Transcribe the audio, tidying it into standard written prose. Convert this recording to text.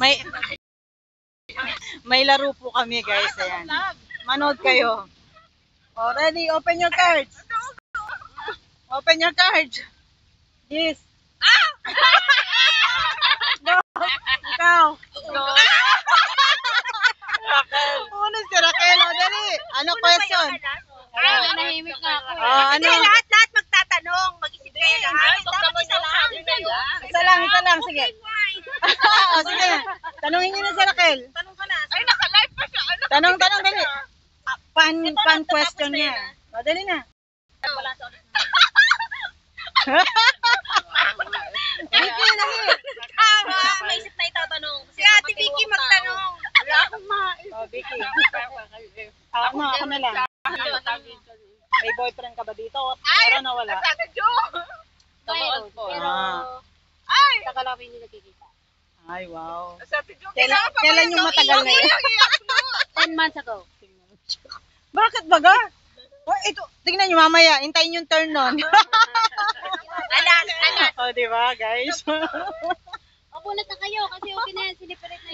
May may laro po kami, guys. Ayan. Manood kayo. Oh, ready? Open your cards. Open your cards. Yes. Go. Ikaw. Go. Una si Raquel. O, dali. Ano question? Nahimik na ako. Oh, ano? Lahat magtatanong. Mag-isip kayo lahat. Dapat isa lang. Isa lang. Sige. O, sige. Tanungin niyo na si Raquel. Tanong ka na. Ay, naka-live pa siya. Ano? Dali. Pan question niya. O, dali na. Wala sa ulit. Vicky, dali. May isip na itatanong. Si Ate Vicky magtanong. Wala akong O, Vicky. Ako na lang. May boyfriend ka ba dito? Meron na wala? Ate Jo! Mayroon. Pero, Ay! tagal lang hindi nagkikita. Ay, wow. Sa Ate Jo, Kailan yung matagal na yun? 10 months ago. Bakit baga? Oh, ito, tingnan nyo mamaya. Hintayin yung turn nun. Alas. O, diba, guys? Opo na kayo kasi okay na yan. Sinipirit na